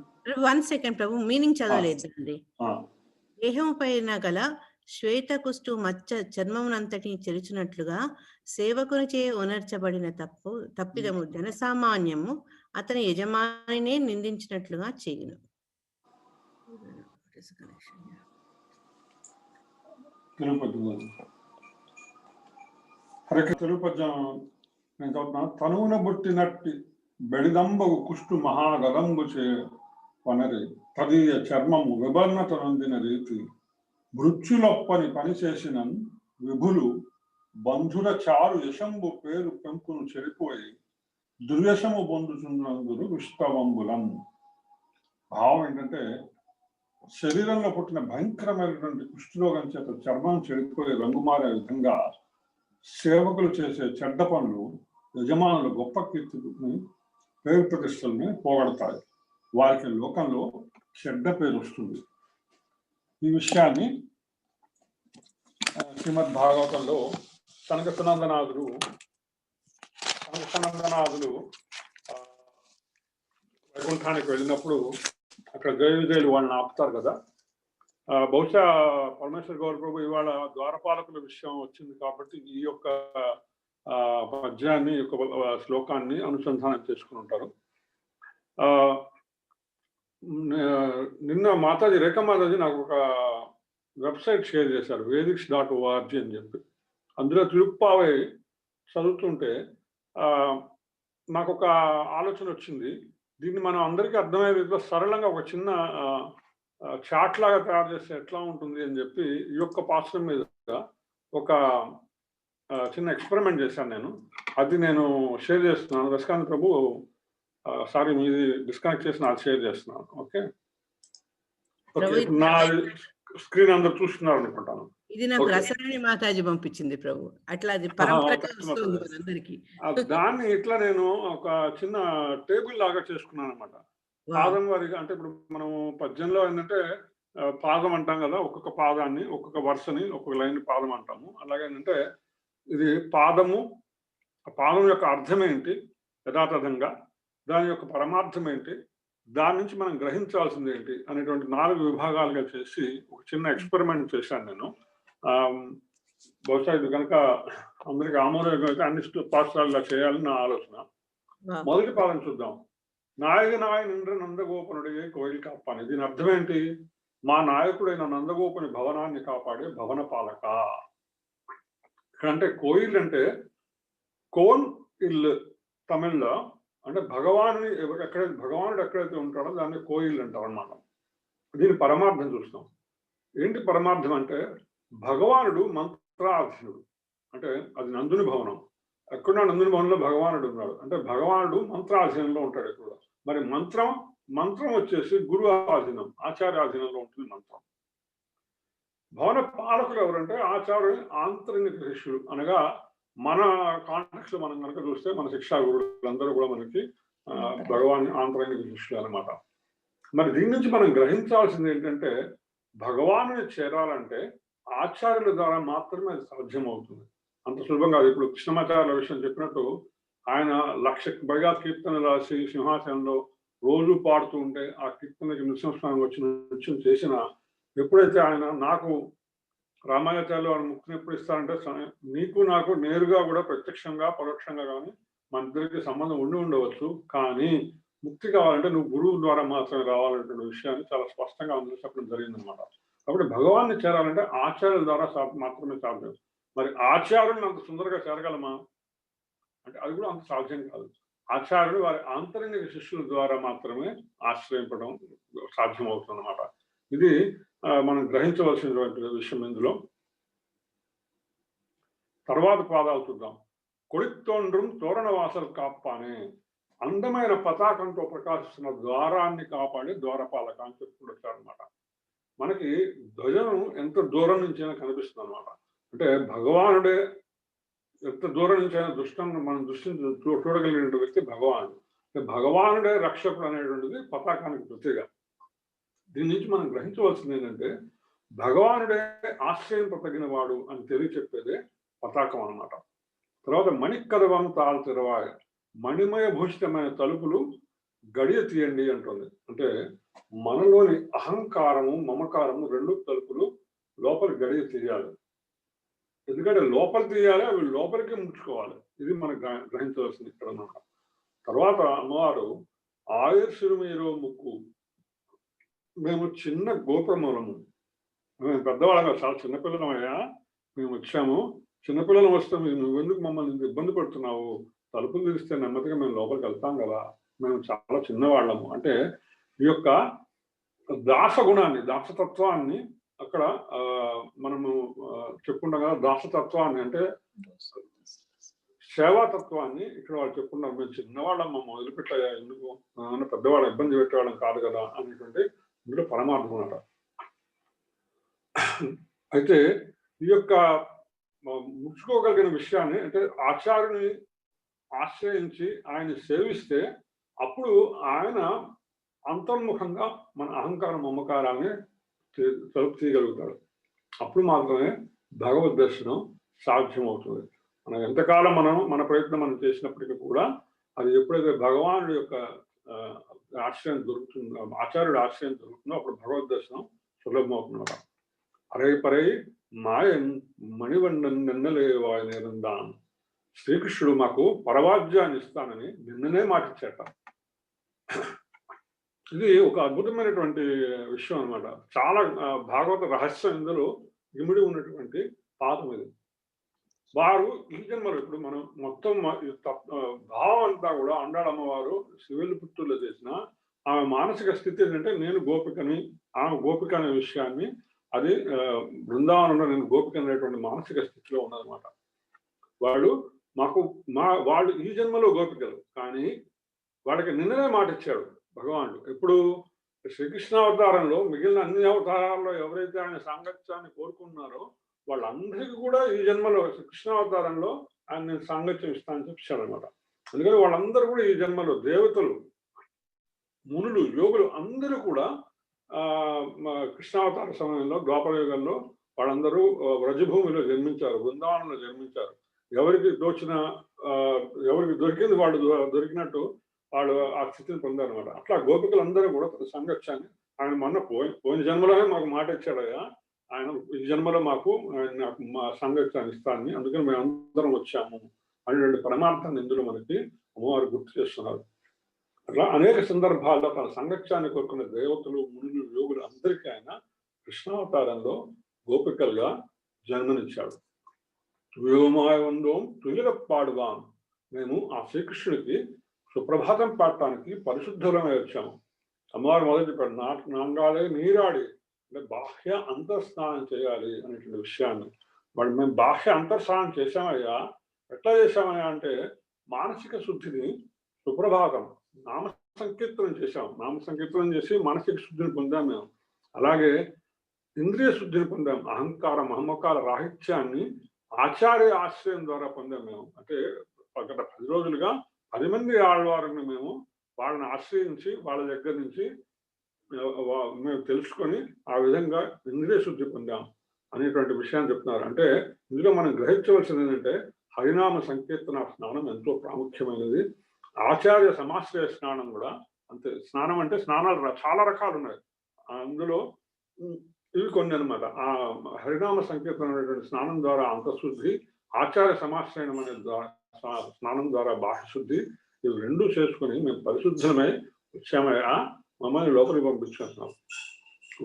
1 సెకండ్ ప్రభు, మీనింగ్ చదవలేదండి. దేహం పైన గల శ్వేత కుష్టు మచ్చ చర్మమునంతటిని చెరుచునట్లుగా సేవకునిచే ఉనర్చబడిన తప్పిదము జనసామాన్యము అతని యజమానినే నిందించినట్లుగా చేయును. తెలుగు పద్యం నేను చదువుతున్నాను. తనువున బుట్టినట్టి బెడిదంబగు కుష్టు మహాగదంబు చే వనరి తదీయ చర్మము వివర్ణత నొందిన రీతి మృత్యులొప్పని పనిచేసిన విభులు బంధుర చారు యశంబు పేరు పెంపును చెడిపోయి దుర్యశము పొందుతున్నందురు విష్టవంబులం. భావం ఏంటంటే, శరీరంలో పుట్టిన భయంకరమైనటువంటి కుష్ఠరోగం చేత చర్మం చెడిపోయి రంగు మారే విధంగా సేవకులు చేసే చెడ్డ పనులు యజమానులు గొప్ప కీర్తిని, పేరు ప్రతిష్టల్ని పోగొడతాయి. వారికి లోకంలో చెడ్డ పేరు వస్తుంది. ఈ విషయాన్ని శ్రీమద్ భాగవతంలో సనకసనందనాథులు వైకుంఠానికి వెళ్ళినప్పుడు అక్కడ జయ విజయులు వాళ్ళని ఆపుతారు కదా. బహుశా పరమేశ్వర గౌర ప్రభు ఇవాళ ద్వారపాలకుల విషయం వచ్చింది కాబట్టి ఈ యొక్క పద్యాన్ని, ఈ యొక్క శ్లోకాన్ని అనుసంధానం చేసుకుని ఉంటారు. నిన్న మాతాజీ రేఖ మాతాజీ నాకు ఒక వెబ్సైట్ షేర్ చేశారు, vedics.org అని చెప్పి. అందులో తిరుప్పావై చదువుతుంటే నాకు ఒక ఆలోచన వచ్చింది. దీన్ని మనం అందరికీ అర్థమయ్యే విధంగా సరళంగా ఒక చిన్న చాట్ లాగా తయారు చేస్తే ఎట్లా ఉంటుంది అని చెప్పి ఈ యొక్క పాశ్రం మీద ఒక చిన్న ఎక్స్పెరిమెంట్ చేశాను నేను. అది నేను షేర్ చేస్తున్నాను. రస్కాంత్ ప్రభు సారీ మీది డిస్కనెక్ట్ చేసిన అది షేర్ చేస్తున్నాను. ఓకే ఓకే, నా స్క్రీన్ అందరు చూస్తున్నారు అనుకుంటాను. ఇది నాకు రసరాణి మాతాజీ పంపించింది ప్రభు. అట్లా అది పరంపరగా వస్తుంది మనందరికీ. దాన్ని ఇట్లా నేను ఒక చిన్న టేబుల్ లాగా చేసుకున్నాను అనమాట. పాదం వారిగా, అంటే ఇప్పుడు మనం పద్యంలో ఏంటంటే పాదం అంటాం కదా, ఒక్కొక్క పాదాన్ని ఒక్కొక్క వరుసని ఒక్కొక్క లైన్ పాదం అంటాము. అలాగే ఏంటంటే ఇది పాదము, పాదం యొక్క అర్థం ఏంటి యథాతథంగా, దాని యొక్క పరమార్థం ఏంటి, దాని నుంచి మనం గ్రహించాల్సింది ఏంటి అనేటువంటి 4 విభాగాలుగా చేసి ఒక చిన్న ఎక్స్పెరిమెంట్ చేశాను నేను. బహుశా ఇది కనుక అందరికి ఆమోదయోగం అయితే అన్ని పాఠశాలలో చేయాలని నా ఆలోచన. మొదటి పాదం చూద్దాం. నాయక నింద్ర నందగోపనుడిగే కోయిల్ కాపాని. దీని అర్థం ఏంటి? మా నాయకుడైన నందగోపుని భవనాన్ని కాపాడే భవన పాలక. అంటే కోయిల్ అంటే కోన్ ఇల్లు తమిళ్లో, అంటే భగవానుని భగవానుడు ఎక్కడైతే ఉంటాడో దాన్ని కోయిల్ అంటారు అన్నమాట. దీని పరమార్థం చూస్తాం. ఏంటి పరమార్థం అంటే భగవానుడు మంత్రాధీనుడు, అంటే అది నందుని భవనం. ఎక్కడున్నా నందుని భవనంలో భగవానుడు ఉన్నాడు, అంటే భగవానుడు మంత్రాధీనంలో ఉంటాడు ఎక్కడ. మరి మంత్రం వచ్చేసి గురు ఆధీనం, ఆచార్య ఆధీనంలో ఉంటుంది మంత్రం. భవన పాలకులు ఎవరంటే ఆచార్యులు ఆంతరిక శిష్యులు, అనగా మన కాంటెక్స్ట్ లో మనం కనుక చూస్తే మన శిక్షా గురువులందరూ కూడా మనకి భగవాన్ ఆంతరిక శిష్యులు అనమాట. మరి దీని నుంచి మనం గ్రహించాల్సింది ఏంటంటే భగవాను చేరాలంటే ఆచార్యుల ద్వారా మాత్రమే అది సాధ్యమవుతుంది. అంత సులభంగా కాదు. ఇప్పుడు కృష్ణమాచార్యుల విషయం చెప్పినట్టు ఆయన 1,00,000కి పైగా కీర్తనలు రాసి సింహాసనంలో రోజు పాడుతూ ఉంటే ఆ కీర్తనకి నృసింహస్వామి వచ్చి నృత్యం చేసిన ఎప్పుడైతే ఆయన నాకు రామాచార్యులు వారు ముక్తిని ఎప్పుడు ఇస్తారంటే నీకు నాకు నేరుగా కూడా ప్రత్యక్షంగా పరోక్షంగా కానీ మన ఇద్దరికి సంబంధం ఉండవచ్చు, కానీ ముక్తి కావాలంటే నువ్వు గురువు ద్వారా మాత్రమే రావాలనేటువంటి విషయాన్ని చాలా స్పష్టంగా అందరూ చెప్పడం జరిగిందనమాట. కాబట్టి భగవాన్ని చేరాలంటే ఆచార్యుల ద్వారా మాత్రమే సాధ్యం. మరి ఆచార్యులను అంత సుందరంగా చేరగలమా అంటే అది కూడా అంత సాధ్యం కాదు. ఆచార్యులు వారి ఆంతరిక శిష్యుల ద్వారా మాత్రమే ఆశ్రయించడం సాధ్యమవుతుంది అన్నమాట. ఇది మనం గ్రహించవలసినటువంటి విషయం. ఇందులో తర్వాత పాదాలు చూద్దాం. కొడితోండ్రం తోరణవాసలు కాపానే, అందమైన పతాకంతో ప్రకాశిస్తున్న ద్వారాన్ని కాపాడి ద్వారపాలక అని చెప్పుకుంటారు అనమాట. మనకి ధ్వజం ఎంత దూరం నుంచి అయినా కనిపిస్తుంది అనమాట. అంటే భగవానుడే ఎంత దూరం నుంచి అయినా మనం దృష్టిని చూడగలిగిన వ్యక్తి భగవానుడు. భగవానుడే రక్షకుడు అనేటువంటిది పతాకానికి ప్రత్యేక. దీని నుంచి మనం గ్రహించవలసింది ఏంటంటే భగవానుడే ఆశ్రయింపదగిన వాడు అని తెలియచెప్పేదే పతాకం అన్నమాట. తర్వాత మణికదవం తాళ తెరవాయ, మణిమయ భూషితమైన తలుపులు గడియ తీయండి అంటుంది. అంటే మనలోని అహంకారము మమకారము 2 తలుపులు లోపలి గడియ తీయాలి. ఎందుకంటే లోపల తీయాలి, అవి లోపలికి ముడుచుకోవాలి. ఇది మనం గ్రహించవలసింది ఇక్కడ అన్నమాట. తర్వాత అమ్మవారు ఆయుర్షురు మీరు ముక్కు, మేము చిన్న గోపురమూలము, మేము పెద్దవాళ్ళగా చాలా చిన్నపిల్లలమయ్యా, మేము వచ్చాము, చిన్నపిల్లలు వస్తే నువ్వెందుకు మమ్మల్ని ఇబ్బంది పడుతున్నావు, తలుపులు తెరిస్తే నెమ్మదిగా మేము లోపలికి వెళ్తాం కదా, మేము చాలా చిన్నవాళ్ళము అంటే ఈ యొక్క దాసగుణాన్ని, దాసతత్వాన్ని అక్కడ మనము చెప్పుకుంటాం కదా. దాసతత్వాన్ని అంటే సేవాతత్వాన్ని ఇక్కడ వాళ్ళు చెప్పుకుంటారు. మేము చిన్నవాళ్ళమ్మ మొదలుపెట్టాయా, ఎందుకు పెద్దవాళ్ళ ఇబ్బంది పెట్టేవాళ్ళం కాదు కదా అనేటువంటి ఇందులో పరమార్థం అన్నమాట. అయితే ఈ యొక్క ముడుచుకోగలిగిన విషయాన్ని, అంటే ఆచార్యుని ఆశ్రయించి ఆయన సేవిస్తే అప్పుడు ఆయన అంతర్ముఖంగా మన అహంకారం మమకారాన్ని తలుపు తీయగలుగుతాడు. అప్పుడు మాత్రమే భగవద్ దర్శనం సాధ్యమవుతుంది. మనం ఎంతకాలం మన ప్రయత్నం మనం చేసినప్పటికీ కూడా అది ఎప్పుడైతే భగవానుడి యొక్క ఆశ్రయం దొరుకుతుందో, ఆచార్యుడు ఆశ్రయం దొరుకుతుందో అప్పుడు భగవద్ దర్శనం సులభమవుతుందన్నమాట. అరే పరై మాయన్ మణివండన్ నిన్నలేవాయ నిరందాన్, శ్రీకృష్ణుడు మాకు పరవాద్యాన్ని ఇస్తానని నిన్ననే మాటిచ్చాట. ఇది ఒక అద్భుతమైనటువంటి విషయం అన్నమాట. చాలా భాగవత రహస్యం ఇందులో ఇమిడి ఉన్నటువంటి పాఠం ఇది. వారు ఈ జన్మలో ఇప్పుడు మనం మొత్తం భావం అంతా కూడా అండాళమ్మవారు శివులు పుత్రులు చేసిన ఆమె మానసిక స్థితి ఏంటంటే నేను గోపికని, ఆమె గోపిక అనే విషయాన్ని అది బృందావనంలో నేను గోపిక అనేటువంటి మానసిక స్థితిలో ఉన్నదన్నమాట. వాళ్ళు ఈ జన్మలో గోపికలు, కానీ వాళ్ళకి నిన్ననే మాట ఇచ్చాడు భగవానుడు. ఎప్పుడు శ్రీకృష్ణ అవతారంలో మిగిలిన అన్ని అవతారాల్లో ఎవరైతే ఆయన సాంగత్యాన్ని కోరుకున్నారో వాళ్ళందరికీ కూడా ఈ జన్మలో కృష్ణావతారంలో ఆయన నేను సాంగత్యం ఇస్తానని చెప్పాడు అనమాట. అందుకని వాళ్ళందరూ కూడా ఈ జన్మలో దేవతలు, మునులు, యోగులు అందరూ కూడా కృష్ణావతార సమయంలో ద్వాపర యుగంలో వాళ్ళందరూ వ్రజభూమిలో జన్మించారు, బృందావనంలో జన్మించారు. ఎవరికి దొరికింది వాళ్ళు దొరికినట్టు వాళ్ళు ఆ స్థితిని పొందారు అనమాట. అట్లా గోపికలందరూ కూడా తన సాంగత్యాన్ని ఆయన మొన్న పోయిన జన్మలోనే మాకు మాట ఇచ్చాడయ్యా, ఆయన ఈ జన్మలో నాకు మా సాంగత్యాన్ని ఇస్తానని, అందుకని మేము అందరం వచ్చాము అనేటువంటి పరమార్థాన్ని ఇందులో మనకి అమ్మవారు గుర్తు చేస్తున్నారు. అట్లా అనేక సందర్భాల్లో తన సాంగత్యాన్ని కోరుకున్న దేవతలు, మునులు, యోగులు అందరికీ ఆయన కృష్ణావతారంలో గోపికలుగా జన్మనిచ్చాడు. వ్యోమాయందోం తుయిలపాడువాం, మేము ఆ శ్రీకృష్ణుడికి సుప్రభాతం పాడటానికి పరిశుద్ధులమై వచ్చాము. అమ్మవారు మొదటి చెప్పాడు, నాంగాలే నీరాడి, అంటే బాహ్య అంతర్స్నానం చేయాలి అనేటువంటి విషయాన్ని. మేము బాహ్య అంతర్స్నానం చేశామయ్యా. ఎట్లా చేశామయ్యా అంటే మానసిక శుద్ధిని, సుప్రభాతం నామ సంకీర్తనం చేశాం. నామ సంకీర్తనం చేసి మానసిక శుద్ధిని పొందాం మేము. అలాగే ఇంద్రియ శుద్ధిని పొందాం. అహంకార మహమ్మకాల రాహిత్యాన్ని ఆచార్య ఆశ్రయం ద్వారా పొందాం మేము. అంటే గత 10 రోజులుగా 10 మంది ఆడవారిని మేము వాళ్ళని ఆశ్రయించి వాళ్ళ దగ్గర నుంచి మేము తెలుసుకొని ఆ విధంగా ఇంద్రియ శుద్ధి పొందాం అనేటువంటి విషయాన్ని చెప్తున్నారు. అంటే ఇందులో మనం గ్రహించవలసింది ఏంటంటే హరినామ సంకీర్తన స్నానం ఎంతో ప్రాముఖ్యమైనది. ఆచార్య సమాశ్రయ స్నానం కూడా అంతే. స్నానం అంటే స్నానాలు చాలా రకాలు ఉన్నాయి, అందులో ఇవి కొన్ని అనమాట. ఆ హరినామ సంకీర్తన అనేటువంటి స్నానం ద్వారా అంతఃశుద్ధి, ఆచార్య సమాశ్రయణం అనే స్నానం ద్వారా బాహ్యశుద్ధి, ఇవి రెండూ చేసుకుని మేము పరిశుద్ధమై వచ్చామయ్యా, మమ్మల్ని లోపలికి పంపించేస్తున్నాం.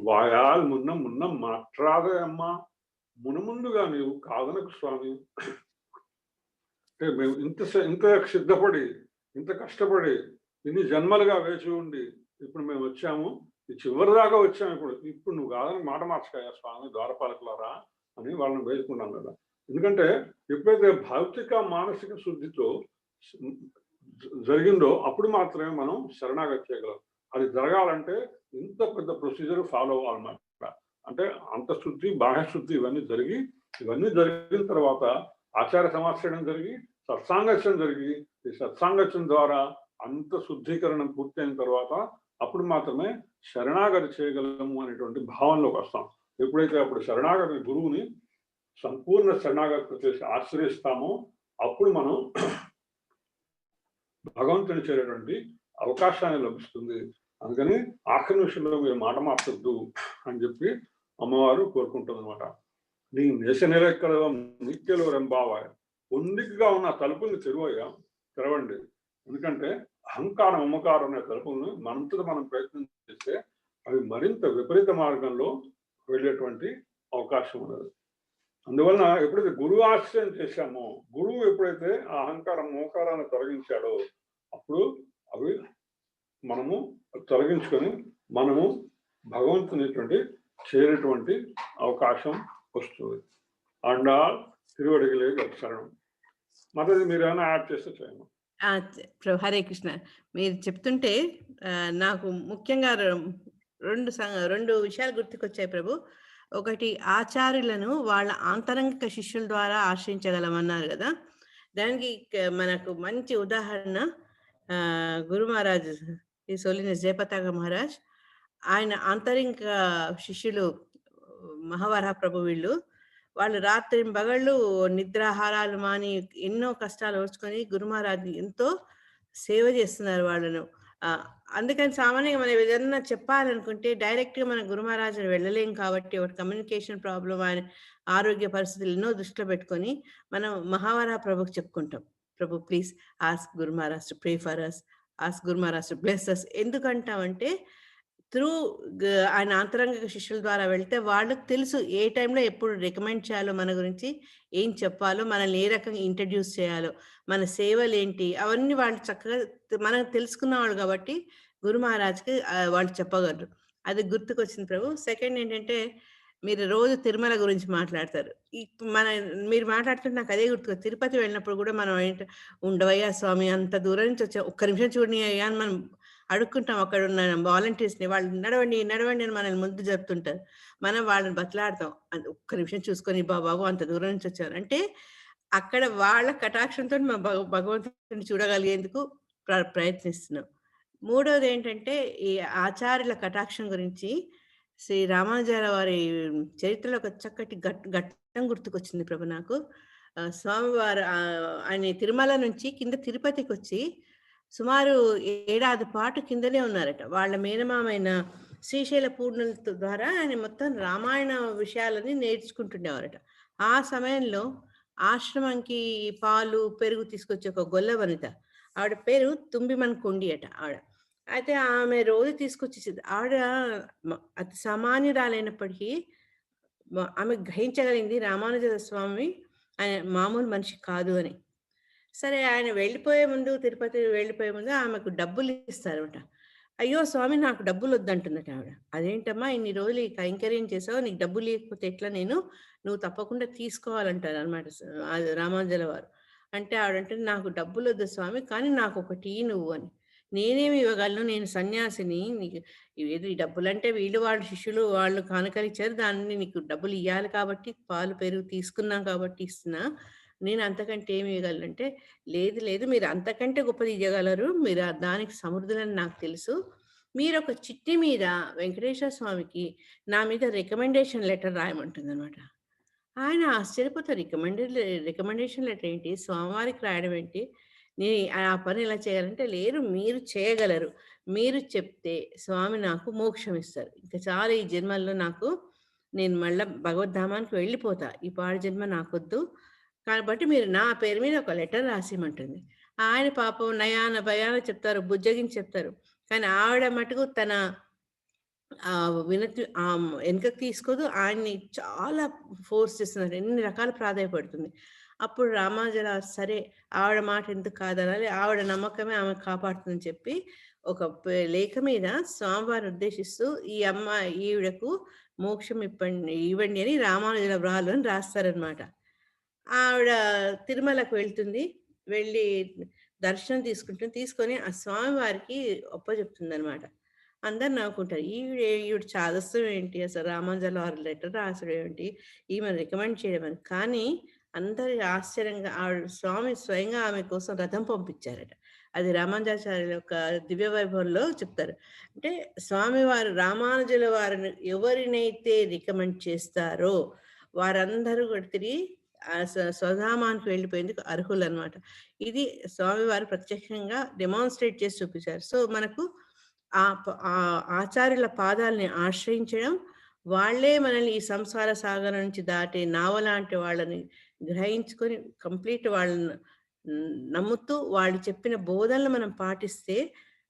వాయాల్ మున్న మాట్లాడే అమ్మ, మునుముందుగా నీవు కాదనకు స్వామి. అంటే మేము ఇంత సిద్ధపడి, ఇంత కష్టపడి, ఇన్ని జన్మలుగా వేచి ఉండి ఇప్పుడు మేము వచ్చాము, ఈ చివరి దాకా వచ్చాము. ఇప్పుడు నువ్వు కాదని మాట మార్చకాయా స్వామి, ద్వారపాలకులారా అని వాళ్ళని వేసుకున్నాం కదా. ఎందుకంటే ఎప్పుడైతే భౌతిక మానసిక శుద్ధితో జరిగిందో అప్పుడు మాత్రమే మనం శరణాగతి చేయగలం. అది జరగాలంటే ఇంత పెద్ద ప్రొసీజర్ ఫాలో అవ్వాలన్నమాట. అంటే అంతఃశుద్ధి, బాహ్యశుద్ధి ఇవన్నీ జరిగిన తర్వాత ఆచార్య సమాశ్రయం జరిగి సత్సాంగత్యం జరిగి, ఈ సత్సాంగత్యం ద్వారా అంత శుద్ధీకరణం పూర్తయిన తర్వాత అప్పుడు మాత్రమే శరణాగతి చేయగలము అనేటువంటి భావనలోకి వస్తాం. ఎప్పుడైతే అప్పుడు శరణాగతి గురువుని సంపూర్ణ శరణాగతి చేసి ఆశ్రయిస్తామో అప్పుడు మనం భగవంతుని చేరేటువంటి అవకాశాన్ని లభిస్తుంది. అందుకని ఆఖరి నిమిషంలో మీరు మాట మార్చొద్దు అని చెప్పి అమ్మవారు కోరుకుంటుంది అనమాట. నీ నేష నెలెక్కడ నిత్యలో రెంబావాయ, పొందికగా ఉన్న తలుపుల్ని తెరవండి. ఎందుకంటే అహంకారం, మమకారం అనే తలుపులను మనంతట మనం ప్రయత్నం చేస్తే అవి మరింత విపరీత మార్గంలో వెళ్ళేటువంటి అవకాశం ఉన్నది. అందువలన ఎప్పుడైతే గురువు ఆశ్రయం చేశామో, గురువు ఎప్పుడైతే ఆ అహంకారం, మమకారాన్ని తొలగించాడో అప్పుడు అవి మనము తొలగించుకొని మనము భగవంతుని చేరేటువంటి అవకాశం వస్తుంది. అండాల్ తిరువడిగలే శరణం. మరది మీరు ఏమైనా యాడ్ చేస్తే చేయండి. హరే కృష్ణ. మీరు చెప్తుంటే నాకు ముఖ్యంగా రెండు విషయాలు గుర్తుకొచ్చాయి ప్రభు. ఒకటి, ఆచార్యులను వాళ్ళ ఆంతరంగిక శిష్యుల ద్వారా ఆశ్రయించగలమన్నారు కదా. దానికి మనకు మంచి ఉదాహరణ గురు మహారాజ్, ఈ సోలినెస్ జయపతాక మహారాజ్, ఆయన ఆంతరింక శిష్యులు మహావరాహ ప్రభు వాళ్ళు రాత్రి పగళ్ళు నిద్రాహారాలు మాని ఎన్నో కష్టాలు ఓర్చుకొని గురు మహారాజ్ని ఎంతో సేవ చేస్తున్నారు వాళ్ళను. అందుకని సామాన్యంగా మనం ఏదన్నా చెప్పాలనుకుంటే డైరెక్ట్గా మన గురు మహారాజుని వెళ్ళలేం కాబట్టి ఒకటి కమ్యూనికేషన్ ప్రాబ్లం, ఆయన ఆరోగ్య పరిస్థితులు ఎన్నో దృష్టిలో పెట్టుకొని మనం మహావరాహ ప్రభుకి చెప్పుకుంటాం, Prabhu please ask Guru Maharaj to pray for us, ask Guru Maharaj to bless us. ఎందుకంటామంటే త్రూ ఆయన అంతరంగిక శిష్యుల ద్వారా వెళ్తే వాళ్ళకి తెలుసు ఏ టైంలో ఎప్పుడు రికమెండ్ చేయాలో మన గురించి, ఏం చెప్పాలో, మనల్ని ఏ రకంగా ఇంట్రడ్యూస్ చేయాలో, మన సేవలేంటి అవన్నీ వాళ్ళు చక్కగా మనం తెలుసుకున్న వాళ్ళు కాబట్టి గురు మహారాజ్‌కి వాళ్ళు చెప్పగలరు. అది గుర్తుకొచ్చింది ప్రభు. సెకండ్ ఏంటంటే మీరు రోజు తిరుమల గురించి మాట్లాడతారు. మన మీరు మాట్లాడుతుంటే నాకు అదే గుర్తుకొచ్చింది. తిరుపతి వెళ్ళినప్పుడు కూడా మనం ఉండవయ్యా స్వామి అంత దూరం నుంచి వచ్చాం. ఒక్క నిమిషం చూడనీయ్యా అని మనం అడుక్కుంటాం అక్కడున్న వాలంటీర్స్‌ని. వాళ్ళు నడవండి, నడవండి అని మనల్ని ముందు జరుపుతుంటారు. మనం వాళ్ళని బతిలాడతాం. ఒక్క నిమిషం చూసుకొని బాబు అంత దూరం నుంచి వచ్చారు. అంటే అక్కడ వాళ్ళ కటాక్షంతో మనం భగవంతుడిని చూడగలిగేందుకు ప్రయత్నిస్తున్నాం. మూడోదేంటంటే ఈ ఆచార్యుల కటాక్షం గురించి శ్రీ రామానుజాచార్య వారి చరిత్రలో ఒక చక్కటి ఘట్టం గుర్తుకొచ్చింది ప్రభు నాకు. స్వామివారు ఆయన తిరుమల నుంచి కింద తిరుపతికొచ్చి సుమారు 7 ఏడాది పాటు కిందనే ఉన్నారట. వాళ్ళ మేనమామైన శ్రీశైల పూర్ణుల ద్వారా ఆయన మొత్తం రామాయణ విషయాలని నేర్చుకుంటుండేవారట. ఆ సమయంలో ఆశ్రమంకి పాలు, పెరుగు తీసుకొచ్చే ఒక గొల్ల వనిత. ఆవిడ పేరు తుంబిమన్ కొండి అట ఆవిడ. అయితే ఆమె రోజు తీసుకొచ్చేసేది. ఆవిడ అతి సామాన్యురాలైనప్పటికీ ఆమె గ్రహించగలిగింది రామానుజ స్వామి ఆయన మామూలు మనిషి కాదు అని. సరే ఆయన వెళ్ళిపోయే ముందు తిరుపతి వెళ్ళిపోయే ముందు ఆమెకు డబ్బులు ఇస్తారట. అయ్యో స్వామి నాకు డబ్బులు వద్దంటుందట ఆవిడ. అదేంటమ్మా ఇన్ని రోజులు ఈ కైంకర్యం చేసావు, నీకు డబ్బులు ఇవ్వకపోతే ఎట్లా నువ్వు తప్పకుండా తీసుకోవాలంటారు అనమాట రామానుజుల వారు. అంటే ఆవిడంటే నాకు డబ్బులు వద్దు స్వామి, కానీ నాకు ఒకటి నువ్వు అని. నేనేమి ఇవ్వగలను, నేను సన్యాసిని, నీకు ఏదో ఈ డబ్బులు అంటే వాళ్ళ శిష్యులు వాళ్ళు కానుకలు ఇచ్చారు, దాన్ని నీకు డబ్బులు ఇవ్వాలి కాబట్టి పాలు పెరుగు తీసుకున్నాం కాబట్టి ఇస్తున్నా, నేను అంతకంటే ఏమి ఇవ్వగలనంటే, లేదు మీరు అంతకంటే గొప్పది ఇవ్వగలరు, మీరు దానికి సమర్థులని నాకు తెలుసు, మీరు ఒక చిట్టి మీద వెంకటేశ్వర స్వామికి నా మీద రికమెండేషన్ లెటర్ రాయమంటుంది అనమాట. ఆయన ఆశ్చర్యపోతారు. రికమెండేషన్ లెటర్ ఏంటి, స్వామివారికి రాయడం ఏంటి, నేను ఆ పని ఎలా చేయాలంటే, లేరు మీరు చేయగలరు, మీరు చెప్తే స్వామి నాకు మోక్షం ఇస్తారు, ఇంకా చాలా ఈ జన్మల్లో నేను మళ్ళీ భగవద్ధామానికి వెళ్ళిపోతా, ఈ పాడు జన్మ నాకొద్దు, కాబట్టి మీరు నా పేరు మీద ఒక లెటర్ రాసిమంటుంది. ఆయన పాపం నయాన భయాన చెప్తారు, బుజ్జగించి చెప్తారు, కానీ ఆవిడ మటుకు తన వినతి వెనుకకు తీసుకోదు, ఆయన్ని చాలా ఫోర్స్ చేస్తున్నారు, ఎన్ని రకాల ప్రాధాయపడుతుంది. అప్పుడు రామానుజుల సరే ఆవిడ మాట ఎందుకు కాదనాలి, ఆవిడ నమ్మకమే ఆమె కాపాడుతుందని చెప్పి ఒక లేఖ మీద స్వామివారిని ఉద్దేశిస్తూ ఈవిడకు మోక్షం ఇవ్వండి అని రామానుజుల వ్రాలు అని రాస్తారనమాట. ఆవిడ తిరుమలకు వెళ్తుంది, వెళ్ళి దర్శనం తీసుకొని ఆ స్వామివారికి ఒప్పచెప్తుంది అనమాట. అందరు నవ్వుకుంటారు, ఈవిడ చాదస్తం ఏంటి, అసలు రామానుజుల వారి లెటర్ రాసడం ఏంటి, ఈమె రికమెండ్ చేయడం అని. కానీ అందరి ఆశ్చర్యంగా ఆవిడ స్వామి స్వయంగా ఆమె కోసం రథం పంపించారట. అది రామానుజాచార్యుల యొక్క దివ్య వైభవంలో చెప్తారు. అంటే స్వామివారు రామానుజుల వారిని ఎవరినైతే రికమెండ్ చేస్తారో వారందరూ కూడా తిరిగి స్వధామానికి వెళ్ళిపోయేందుకు అర్హులు అనమాట. ఇది స్వామివారు ప్రత్యక్షంగా డెమాన్స్ట్రేట్ చేసి చూపించారు. సో మనకు ఆ ఆచార్యుల పాదాలని ఆశ్రయించడం, వాళ్ళే మనల్ని ఈ సంసార సాగరం నుంచి దాటే నావ లాంటి వాళ్ళని గ్రహించుకొని కంప్లీట్ వాళ్ళని నమ్ముతూ వాళ్ళు చెప్పిన బోధనలు మనం పాటిస్తే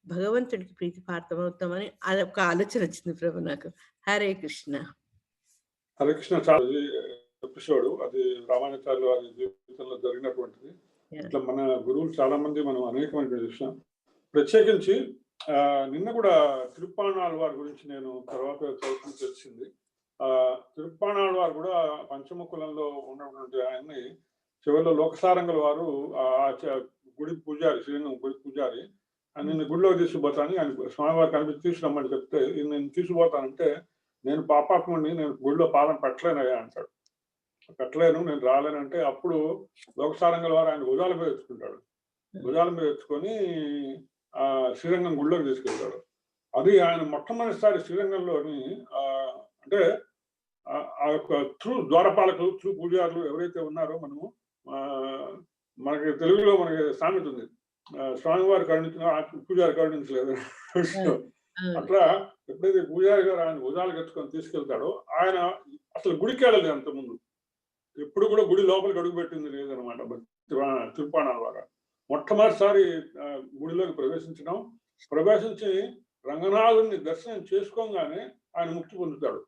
భగవంతుడికి ప్రీతిపాత్రమవుతామని అది ఒక ఆలోచన వచ్చింది ప్రభు నాకు. హరే కృష్ణ. హరే కృష్ణ. చాలా ఎపిసోడ్ అది రామానుజాచార్యుల వారి జీవితంలో జరిగినటువంటిది. ఇట్లా మన గురువులు చాలా మంది మనం అనేకమైన చూసాం. ప్రత్యేకించి నిన్న కూడా తిరుప్పాణాళ్ వారి గురించి నేను తర్వాత చదువుకుని తెలిసింది. తిరుప్పాణాళ్ వారు కూడా పంచముఖులంలో ఉన్నటువంటి ఆయన్ని చివరిలో లోకసారంగల వారు గుడి పూజారి, శ్రీరంగం గుడి పూజారి, నిన్ను గుడిలోకి తీసుకుపోతాను ఆయన స్వామివారికి కనిపించి తీసుకురమ్మని చెప్తే, నేను తీసుకుపోతానంటే నేను పాపాత్ముడిని, నేను గుడిలో పాలన పెట్టలేనయ్యా అంటాడు. పెట్టలేను, నేను రాలేనంటే అప్పుడు లోకసారంగల వారు ఆయన భుజాల మీద ఎత్తుకుంటాడు. భుజాల మీద ఎత్తుకొని శ్రీరంగం గుడిలోకి తీసుకెళ్తాడు. అది ఆయన మొట్టమొదటిసారి శ్రీరంగంలోని అంటే ఆ యొక్క త్రూ ద్వారపాలకులు, త్రూ పూజారులు ఎవరైతే ఉన్నారో మనకి తెలుగులో మనకి సామెత ఉంది, స్వామివారు కరుణించిన పూజారి కరుణించలేదు. అట్లా ఎప్పుడైతే పూజారి గారు ఆయన భుజాలకు ఎత్తుకొని తీసుకెళ్తాడో ఆయన అసలు గుడికి వెళ్ళలేదు అంతకుముందు, ఎప్పుడు కూడా గుడి లోపలికి అడుగు పెట్టింది లేదనమాట తిరుప్పాణాళ్ వారు. మొట్టమొదటిసారి గుడిలోకి ప్రవేశించి రంగనాథుని దర్శనం చేసుకోగానే ఆయన ముక్తి పొందుతాడు.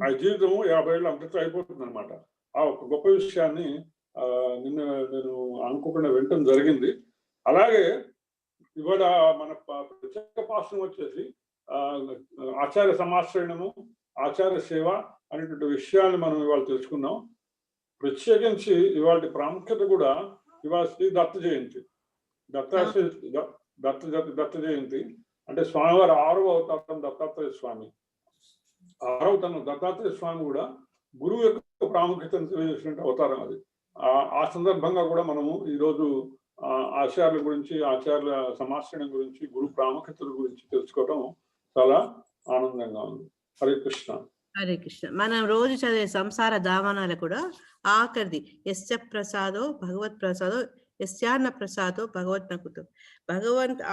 ఆ జీవితం 50 ఏళ్ళ అంతటితో అయిపోతుంది అనమాట. ఆ ఒక గొప్ప విషయాన్ని నిన్న నేను అనుకోకుండా వినటం జరిగింది. అలాగే ఇవాళ మన ప్రత్యేక పాఠం వచ్చేసి ఆచార్య సమాశ్రయణము, ఆచార్య సేవ అనేటువంటి విషయాన్ని మనం ఇవాళ తెలుసుకున్నాం. ప్రత్యేకించి ఇవాళ ప్రాముఖ్యత కూడా ఇవాళ శ్రీ దత్త జయంతి. దత్త జయంతి అంటే స్వామివారి 6వ అవతారం దత్తాత్రేయ స్వామి. 6వ అవతారం దత్తాత్రేయ స్వామి కూడా గురువు యొక్క ప్రాముఖ్యతను తెలియజేసినట్టు అవతారం అది. ఆ సందర్భంగా కూడా మనము ఈరోజు ఆచార్యుల గురించి, ఆచార్యుల సమాశ్రయం గురించి, గురు ప్రాముఖ్యతల గురించి తెలుసుకోవడం చాలా ఆనందంగా ఉంది. హరే కృష్ణ. హరే కృష్ణ. మనం రోజు చదివే సంసార దావనాలు కూడా ఆఖరిది యస్య ప్రసాదో భగవత్ ప్రసాదో యస్యాన్న ప్రసాదో భగవత్ నకుతో.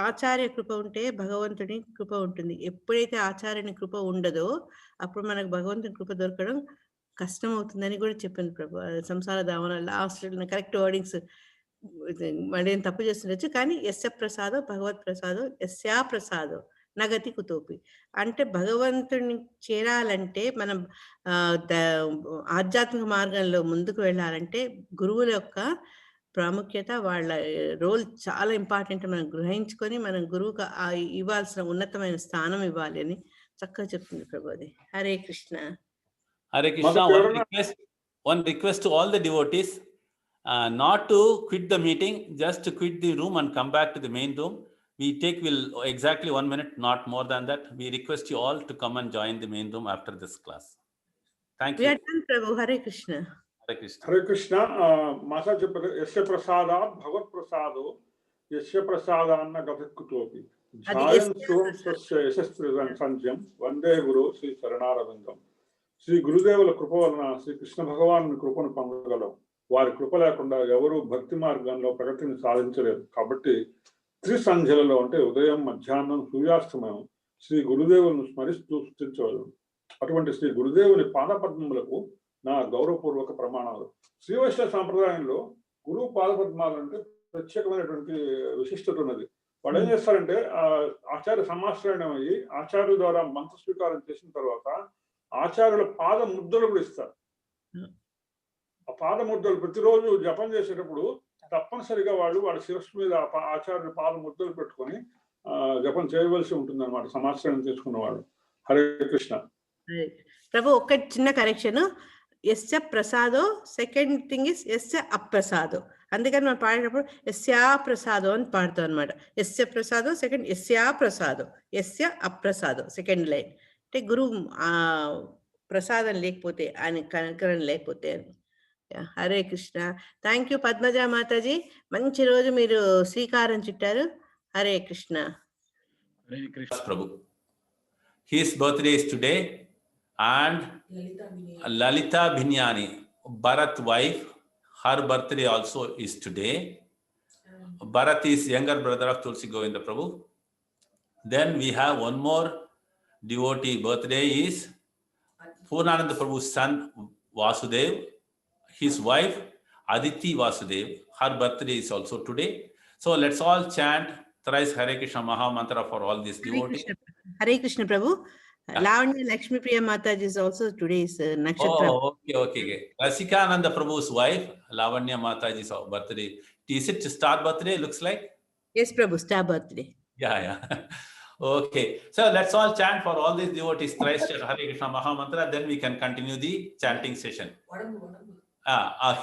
ఆచార్య కృప ఉంటే భగవంతుని కృప ఉంటుంది. ఎప్పుడైతే ఆచార్యుని కృప ఉండదో అప్పుడు మనకు భగవంతుని కృప దొరకడం కష్టం అవుతుందని కూడా చెప్పింది ప్రభు. సంసార దావనాలు లాస్ట్ కరెక్ట్ వర్డింగ్స్ మళ్ళీ తప్పు చేస్తుండొచ్చు, కానీ యస్య ప్రసాదో భగవత్ ప్రసాదో యస్యా ప్రసాదో నగతి కుతోపి. అంటే భగవంతుని చేరాలంటే మనం ఆధ్యాత్మిక మార్గంలో ముందుకు వెళ్ళాలంటే గురువుల యొక్క ప్రాముఖ్యత, వాళ్ళ రోల్ చాలా ఇంపార్టెంట్ మనం గ్రహించుకొని మనం గురువుకు ఇవ్వాల్సిన ఉన్నతమైన స్థానం ఇవ్వాలి అని చక్కగా చెప్తుంది ప్రభు. అది Hare Krishna. Hare Krishna. One request to all the devotees not to quit the meeting, just to quit the room and come back to the main room. Will exactly 1 minute, not more than that. We request you all to come and join the main room after this class. Thank you. We are done, Prabhu. Hare Krishna. Hare Krishna. Hare Krishna. మాసా చెప్పారు యస్య ప్రసాదాత్ భగవత్ ప్రసాదో యస్య ప్రసాదాన్న గతకుతోపి ధ్యాయం సోం స్వస్య యశస్త్రి సంధ్యం వందే గురు శ్రీ చరణారవిందం. శ్రీ గురుదేవుల కృప వలన శ్రీ కృష్ణ భగవాను కృపను పొందగలం. వారి కృప లేకుండా ఎవరు భక్తి మార్గంలో ప్రగతిని సాధించలేరు. కాబట్టి త్రిసంధ్యలలో అంటే ఉదయం, మధ్యాహ్నం, సూర్యాస్తమయం శ్రీ గురుదేవులను స్మరిస్తూ స్థుతించవలను. అటువంటి శ్రీ గురుదేవుని పాదపద్మములకు నా గౌరవపూర్వక ప్రమాణాలు. శ్రీ వైష్ణవ సాంప్రదాయంలో గురువు పాదపద్మాలు అంటే ప్రత్యేకమైనటువంటి విశిష్టత ఉన్నది. వాళ్ళు ఏం చేస్తారంటే ఆచార్య సమాశ్రయణం అయ్యి ఆచార్యుల ద్వారా మంత్ర స్వీకారం చేసిన తర్వాత ఆచార్యుల పాద ముద్రలు కూడా ఇస్తారు. ఆ పాద ముద్రలు ప్రతిరోజు జపం చేసేటప్పుడు తప్పనిసరిగా వాళ్ళ శిరస్సు మీద ఆచార్యుల పాద ముద్రలు పెట్టుకొని జపం చేయవలసి ఉంటుంది అనమాట సమాశ్రయం తీసుకున్న వాళ్ళు. హరే కృష్ణ. ప్రభు ఒక చిన్న కరెక్షన్, యస్య ప్రసాదో సెకండ్ థింగ్ ఇస్ యస్య అప్రసాదో. అందుకని మనం పాడేటప్పుడు యస్యా ప్రసాదో అని పాడుతాం అనమాట. యస్య ప్రసాదో సెకండ్ యస్యా ప్రసాదో యస్య అప్రసాదో సెకండ్ లైన్. అంటే గురువు ప్రసాదం లేకపోతే, ఆయన కనకరం లేకపోతే. హరే కృష్ణ. Thank you Padmaja Mataji. మంచి రోజు మీరు శ్రీకారం చుట్టారు. హరే కృష్ణ. హరే కృష్ణ ప్రభు. His birthday is today and Lalita Bhinyani, Bharat wife, her birthday also is today. Bharat is younger brother of Tulsi Govinda Prabhu. Then we have one more devotee birthday is Purnananda Prabhu's son Vasudev. His wife Aditi Vasudev, her birthday is also today. So let's all chant thrice Hare Krishna Maha Mantra for all these devotees. Hare Krishna Prabhu. Lavanya Lakshmi Priya Mataji is also today's nakshatra. Oh, okay. Rasikananda Prabhu's wife Lavanya Mataji's birthday. Is it star birthday? Looks like. Yes, Prabhu, star birthday. Yeah. Okay. So let's all chant for all these devotees thrice Hare Krishna Maha Mantra. Then we can continue the chanting session.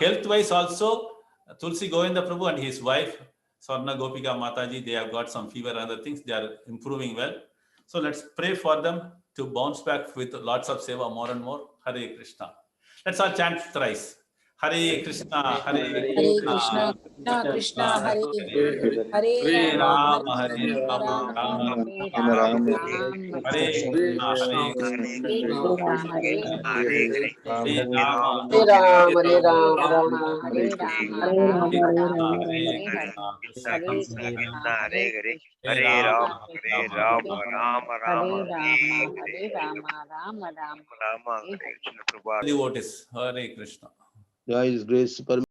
Health-wise also, Tulsi Govinda Prabhu and his wife Swarna Gopika Mataji, they have got some fever and other things. They are improving well. So let's pray for them to bounce back with lots of seva more and more. Hare Krishna. Let's all chant thrice. Hare Krishna, Hare Krishna, Krishna Hare Hare Rama, Hare Rama, Rama Rama, Hare Krishna, Hare Devotees, Hare Krishna. Yeah, His grace.